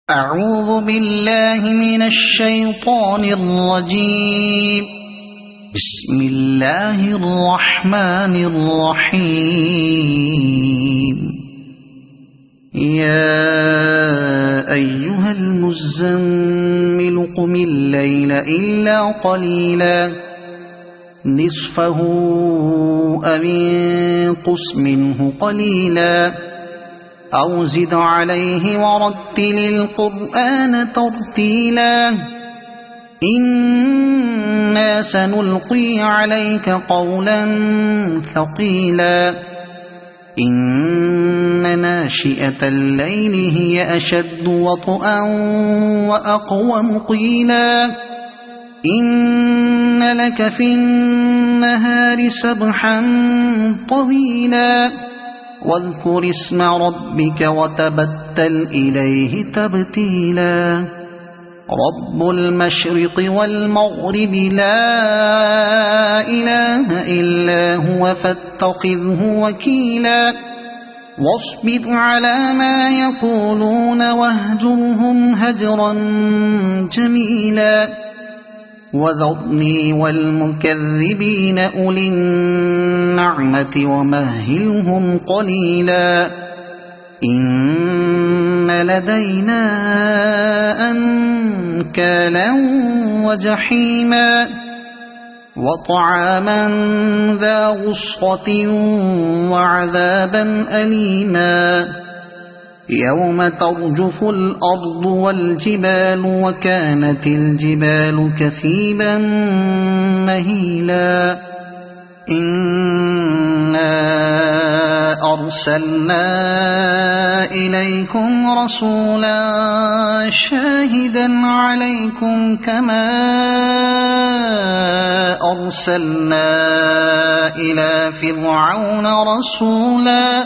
أعوذ بالله من الشيطان الرجيم. بسم الله الرحمن الرحيم. يا أيها المزمل قم الليل إلا قليلا نصفه أو انقص منه قليلا أو زد عليه ورتل القرآن ترتيلا إنا سنلقي عليك قولا ثقيلا إن ناشئة الليل هي أشد وطئا وأقوم قيلا إن لك في النهار سبحا طويلا واذكر اسم ربك وتبتل إليه تبتيلا رب المشرق والمغرب لا إله إلا هو فاتخذه وكيلا واصبر على ما يقولون واهجرهم هجرا جميلا وذرني والمكذبين أولي النعمة ومهلهم قليلا إن لدينا أنكالا وجحيما وطعاما ذا غصة وعذابا أليما يوم ترجف الأرض والجبال وكانت الجبال كثيبا مهيلا إنا أرسلنا إليكم رسولا شاهدا عليكم كما أرسلنا إلى فرعون رسولا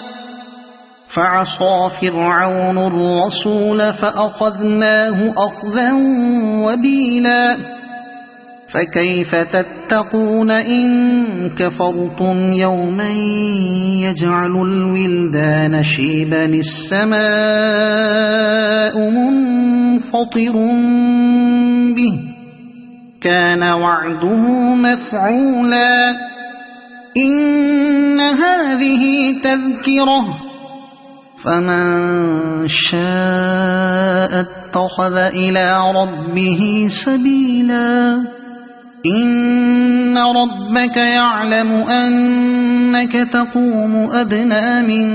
فعصى فرعون الرسول فأخذناه أخذا وبيلا فكيف تتقون إن كفرتم يوما يجعل الولدان شيبا السماء منفطر به كان وعده مفعولا إن هذه تذكرة فمن شاء اتخذ إلى ربه سبيلا إن ربك يعلم أنك تقوم أدنى من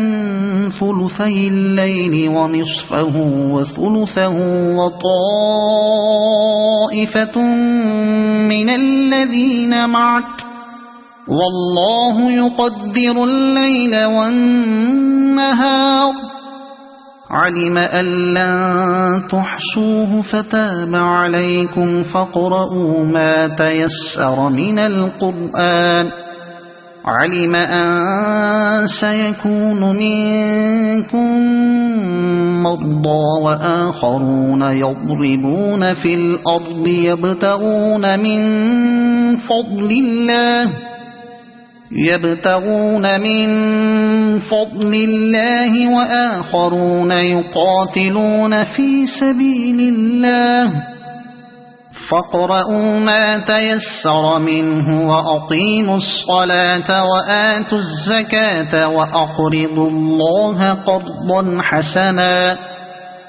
ثلثي الليل ونصفه وثلثه وطائفة من الذين معك والله يقدر الليل والنهار علم أن لن تحصوه فتاب عليكم فاقرؤوا ما تيسر من القرآن علم أن سيكون منكم مرضى وآخرون يضربون في الأرض يبتغون من فضل الله وآخرون يقاتلون في سبيل الله فاقرؤوا ما تيسر منه وأقيموا الصلاة وآتوا الزكاة وأقرضوا الله قرضا حسنا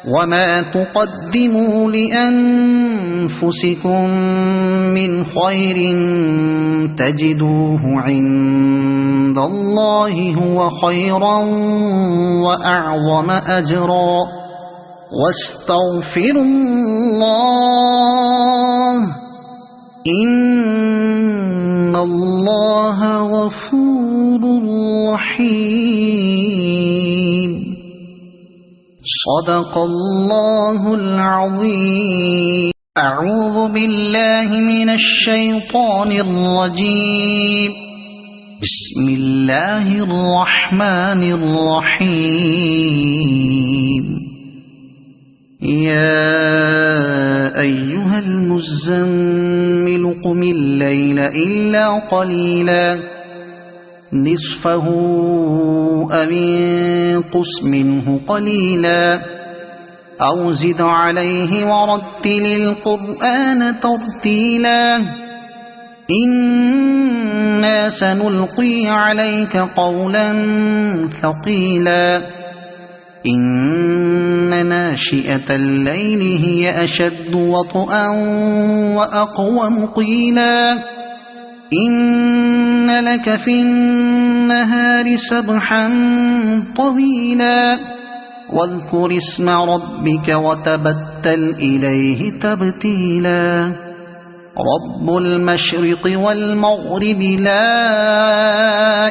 وما تقدموا لأنفسكم من خير تجدوه عند الله هو خيرا وأعظم أجرا واستغفروا الله إن الله غفور رحيم صدق الله العظيم. أعوذ بالله من الشيطان الرجيم. بسم الله الرحمن الرحيم. يا أيها المزمل قم الليل إلا قليلا نصفه أو انقص منه قليلا أو زد عليه ورتل القرآن ترتيلا إنا سنلقي عليك قولا ثقيلا إن ناشئة الليل هي أشد وطئا وأقوم قيلا إن لك في النهار سبحا طويلا واذكر اسم ربك وتبتل إليه تبتيلا رب المشرق والمغرب لا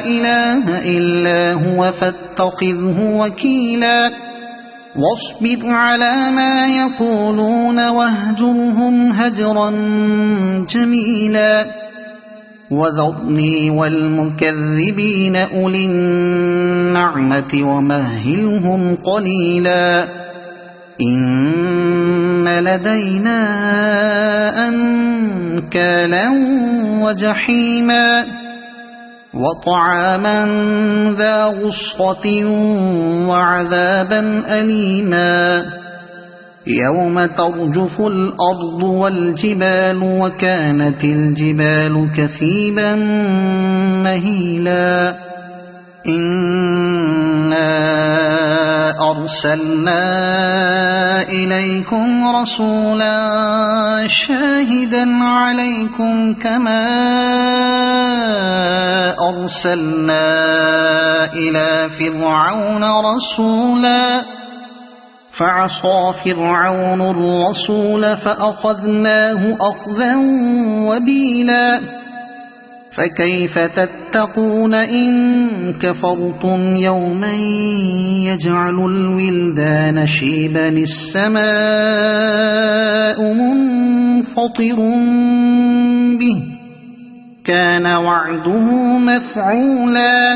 إله إلا هو فاتخذه وكيلا واصبر على ما يقولون واهجرهم هجرا جميلا وذرني والمكذبين أولي النعمة ومهلهم قليلا إن لدينا أنكالا وجحيما وطعاما ذا غصة وعذابا أليما يوم ترجف الأرض والجبال وكانت الجبال كثيبا مهيلا إنا أرسلنا إليكم رسولا شاهدا عليكم كما أرسلنا إلى فرعون رسولا فعصى فرعون الرسول فأخذناه أخذا وبيلا فكيف تتقون إن كفرتم يوما يجعل الولدان شيبا السماء منفطر به كان وعده مفعولا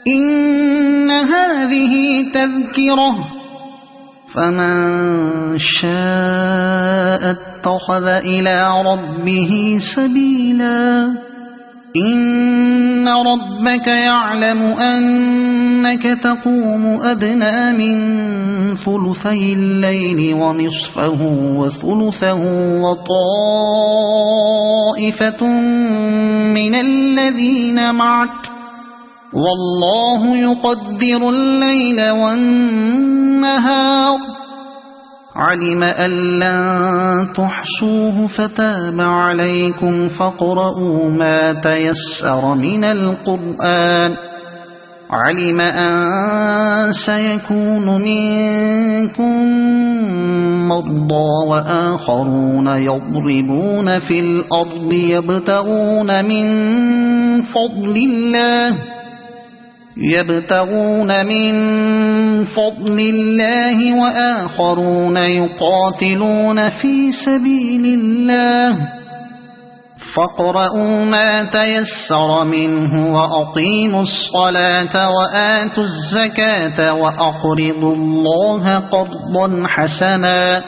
إن هذه تذكرة فمن شاء اتخذ إلى ربه سبيلا إن ربك يعلم أنك تقوم أدنى من ثلثي الليل ونصفه وثلثه وطائفة من الذين معك والله يقدر الليل والنهار علم أن لن تحصوه فتاب عليكم فاقرؤوا ما تيسر من القرآن علم أن سيكون منكم مرضى وآخرون يضربون في الأرض يبتغون من فضل الله وآخرون يقاتلون في سبيل الله فاقرؤوا ما تيسر منه وأقيموا الصلاة وآتوا الزكاة وأقرضوا الله قرضا حسنا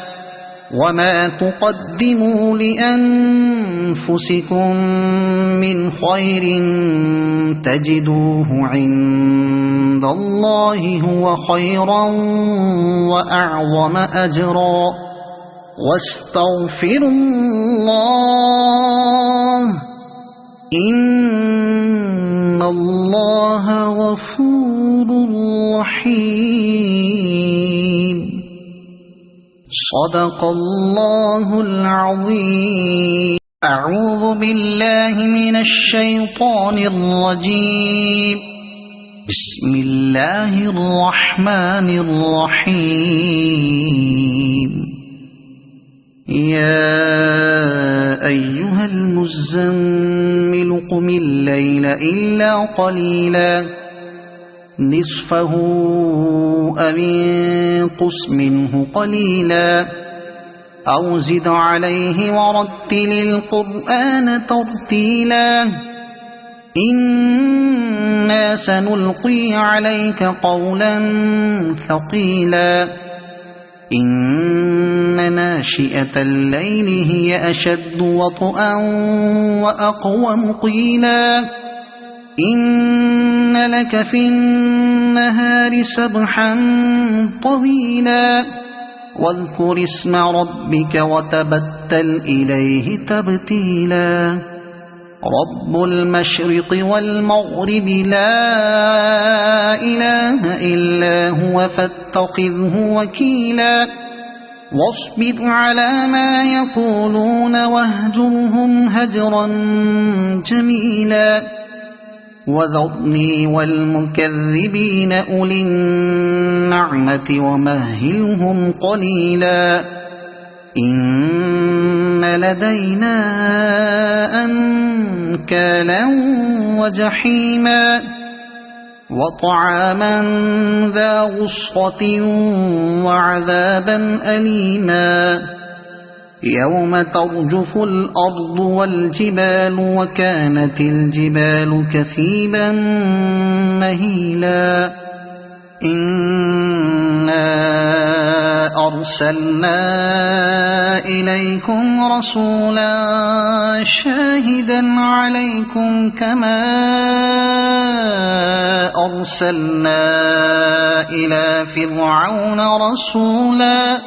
وما تقدموا لأنفسكم من خير تجدوه عند الله هو خيرا وأعظم أجرا واستغفروا الله إن الله غفور رحيم صدق الله العظيم أعوذ بالله من الشيطان الرجيم بسم الله الرحمن الرحيم يا أيها المزمل قم الليل إلا قليلا نصفه أو انقص منه قليلا أو زد عليه ورتل القرآن ترتيلا إنا سنلقي عليك قولا ثقيلا إن ناشئة الليل هي أشد وطئا وأقوم قيلا إن لك في النهار سبحا طويلا واذكر اسم ربك وتبتل إليه تبتيلا رب المشرق والمغرب لا إله إلا هو فاتخذه وكيلا واصبر على ما يقولون واهجرهم هجرا جميلا وذرني والمكذبين أولي النعمة ومهلهم قليلا إن لدينا أنكالا وجحيما وطعاما ذا غصة وعذابا أليما يوم ترجف الأرض والجبال وكانت الجبال كثيبا مهيلا إنا أرسلنا إليكم رسولا شاهدا عليكم كما أرسلنا إلى فرعون رسولا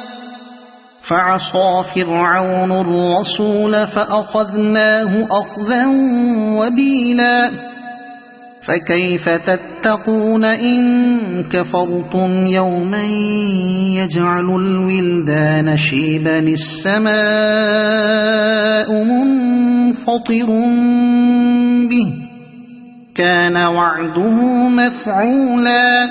فعصى فرعون الرسول فأخذناه أخذا وبيلا فكيف تتقون إن كفرتم يوما يجعل الولدان شيبا السماء منفطر به كان وعده مفعولا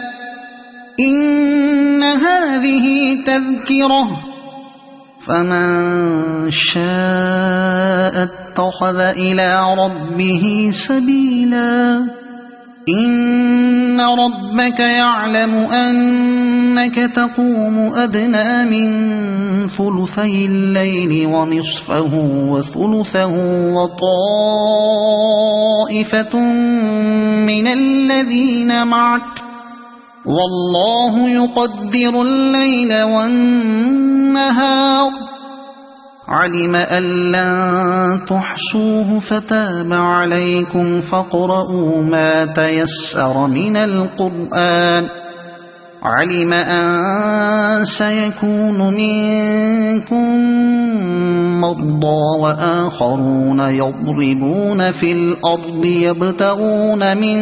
إن هذه تذكرة فمن شاء اتخذ إلى ربه سبيلا إن ربك يعلم أنك تقوم أدنى من ثلثي الليل ونصفه وثلثه وطائفة من الذين معك والله يقدر الليل والنهار علم أن لن تحصوه فتاب عليكم فاقرؤوا ما تيسر من القرآن علم أن سيكون منكم مرضى وآخرون يضربون في الأرض يبتغون من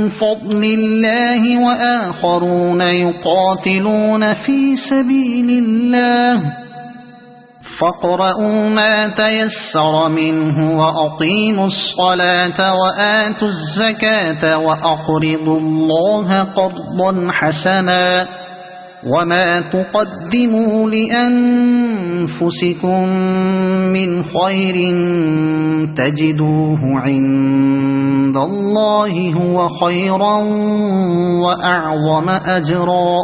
فضل الله وآخرون يقاتلون في سبيل الله فاقرؤوا ما تيسر منه وأقيموا الصلاة وآتوا الزكاة وأقرضوا الله قرضا حسنا وما تقدموا لأنفسكم من خير تجدوه عند الله هو خيرا وأعظم أجرا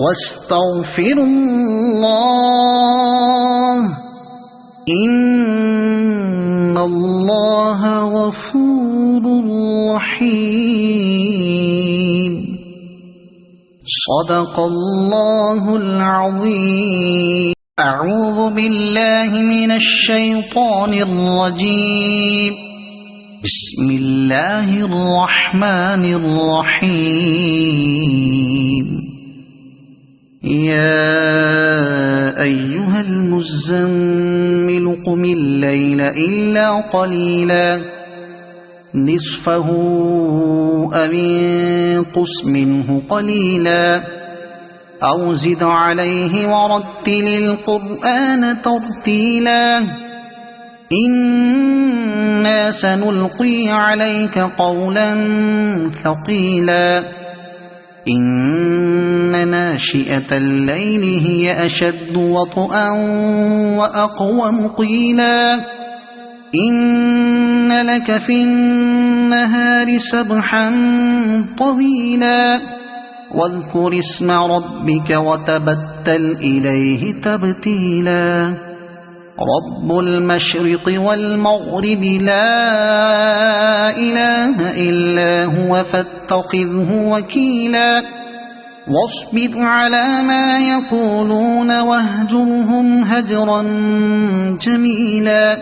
واستغفروا الله إن الله غفور رحيم صدق الله العظيم أعوذ بالله من الشيطان الرجيم بسم الله الرحمن الرحيم يا أيها المزمل قم الليل إلا قليلا نصفه أو انقص منه قليلا أو زد عليه ورتل القرآن ترتيلا إنا سنلقي عليك قولا ثقيلا إن ناشئة الليل هي أشد وطئا وأقوم قيلا إن لك في النهار سبحا طويلا واذكر اسم ربك وتبتل إليه تبتيلا رب المشرق والمغرب لا إله إلا هو فاتخذه وكيلا واصبر على ما يقولون واهجرهم هجرا جميلا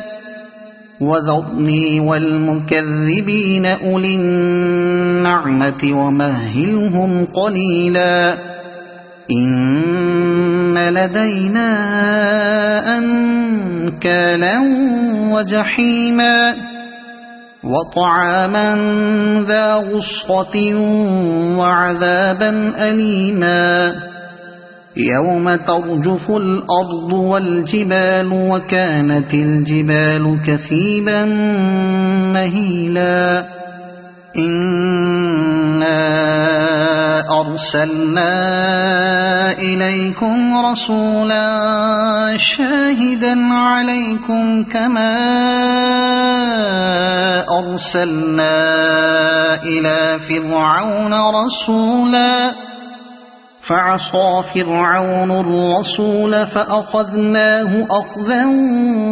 وذرني والمكذبين أولي النعمة النعمة ومهلهم قليلا إن لدينا أنكالا وجحيما وطعاما ذا غصة وعذابا أليما يوم ترجف الأرض والجبال وكانت الجبال كثيبا مهيلا إنا أرسلنا إليكم رسولا شاهدا عليكم كما أرسلنا إلى فرعون رسولا فعصى فرعون الرسول فأخذناه أخذا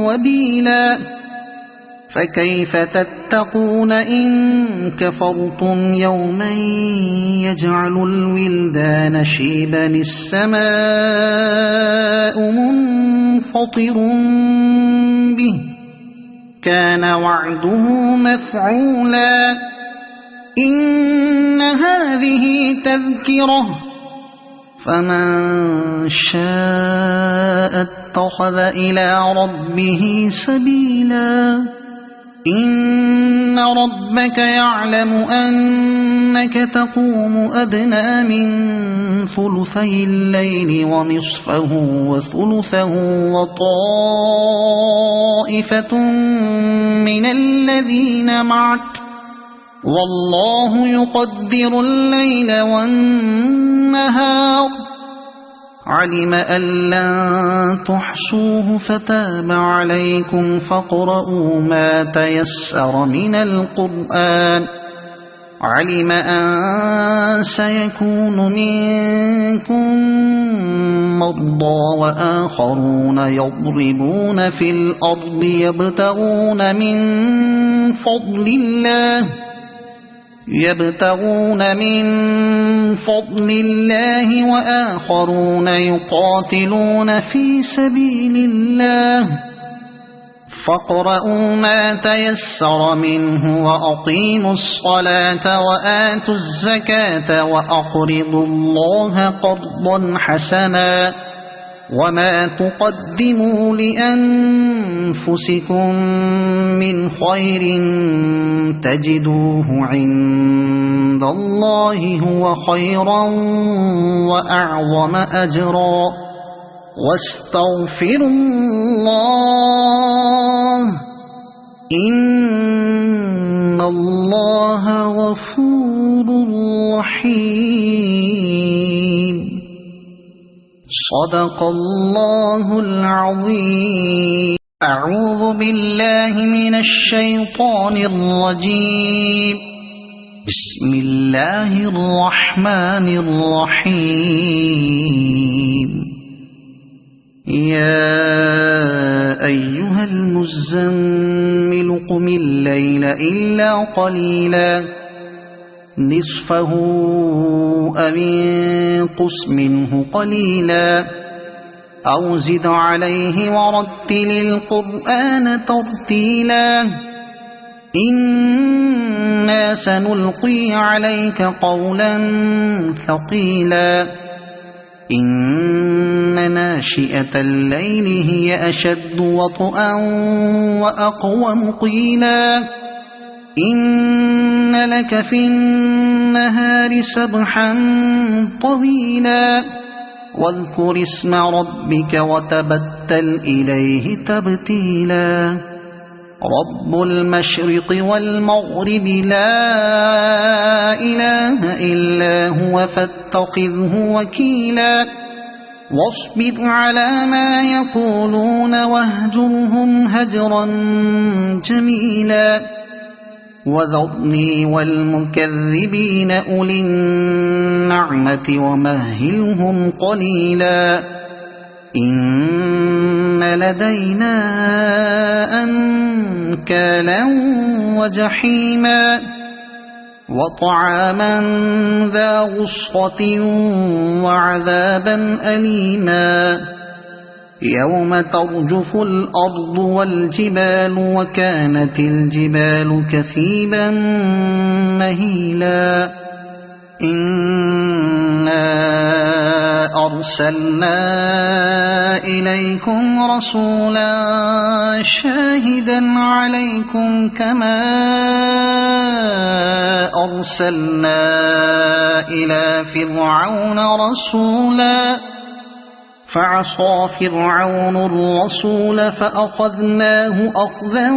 وبيلا فكيف تتقون إن كفرتم يوما يجعل الولدان شيبا السماء منفطر به كان وعده مفعولا إن هذه تذكرة فمن شاء اتخذ إلى ربه سبيلا إن ربك يعلم أنك تقوم أدنى من ثلثي الليل ونصفه وثلثه وطائفة من الذين معك والله يقدر الليل والنهار علم أن لن تحصوه فتاب عليكم فاقرؤوا ما تيسر من القرآن علم أن سيكون منكم مرضى وآخرون يضربون في الأرض يبتغون من فضل الله وآخرون يقاتلون في سبيل الله فاقرؤوا ما تيسر منه وأقيموا الصلاة وآتوا الزكاة وأقرضوا الله قرضا حسنا وما تقدموا لأنفسكم من خير تجدوه عند الله هو خيرا وأعظم أجرا واستغفروا الله إن الله غفور رحيم صدق الله العظيم أعوذ بالله من الشيطان الرجيم بسم الله الرحمن الرحيم يا أيها المزمل قم الليل إلا قليلا نصفه أو انقص منه قليلا أو زد عليه ورتل القرآن ترتيلا إنا سنلقي عليك قولا ثقيلا إن ناشئة الليل هي أشد وطئا وأقوم قيلا إن لك في النهار سبحا طويلا واذكر اسم ربك وتبتل إليه تبتيلا رب المشرق والمغرب لا إله إلا هو فاتخذه وكيلا واصبر على ما يقولون واهجرهم هجرا جميلا وذرني والمكذبين أولي النعمة ومهلهم قليلا إن لدينا أنكالا وجحيما وطعاما ذا غصة وعذابا أليما يوم ترجف الأرض والجبال وكانت الجبال كثيبا مهيلا إنا أرسلنا إليكم رسولا شاهدا عليكم كما أرسلنا إلى فرعون رسولا فعصى فرعون الرسول فأخذناه أخذا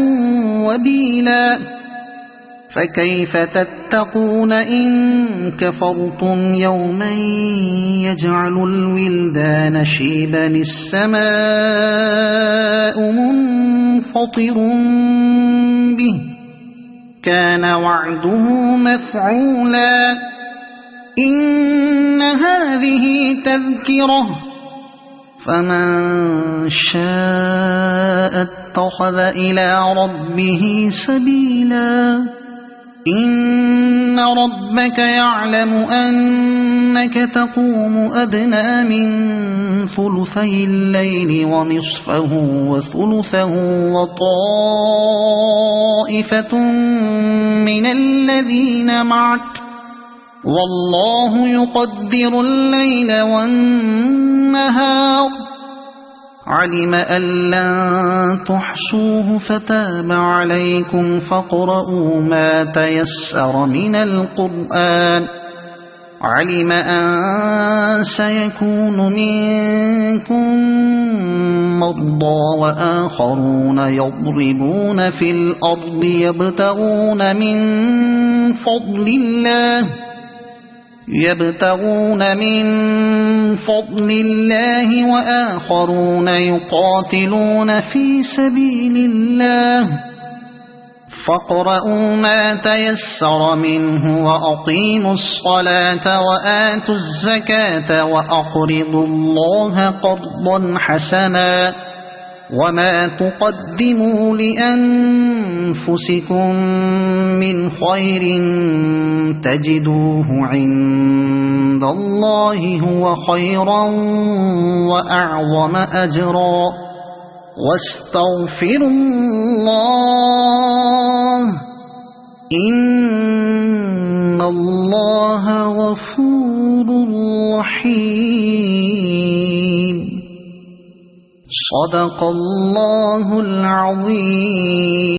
وبيلا فكيف تتقون إن كفرتم يوما يجعل الولدان شيبا السماء منفطر به كان وعده مفعولا إن هذه تذكرة فمن شاء اتخذ إلى ربه سبيلا إن ربك يعلم أنك تقوم أدنى من ثلثي الليل ونصفه وثلثه وطائفة من الذين معك والله يقدر الليل والنهار علم أن لن تحصوه فتاب عليكم فاقرؤوا ما تيسر من القرآن علم أن سيكون منكم مرضى وآخرون يضربون في الأرض يبتغون من فضل الله وآخرون يقاتلون في سبيل الله فاقرؤوا ما تيسر منه وأقيموا الصلاة وآتوا الزكاة وأقرضوا الله قرضا حسنا وما تقدموا لأنفسكم من خير تجدوه عند الله هو خيرا وأعظم أجرا واستغفروا الله إن الله غفور رحيم صدق الله العظيم.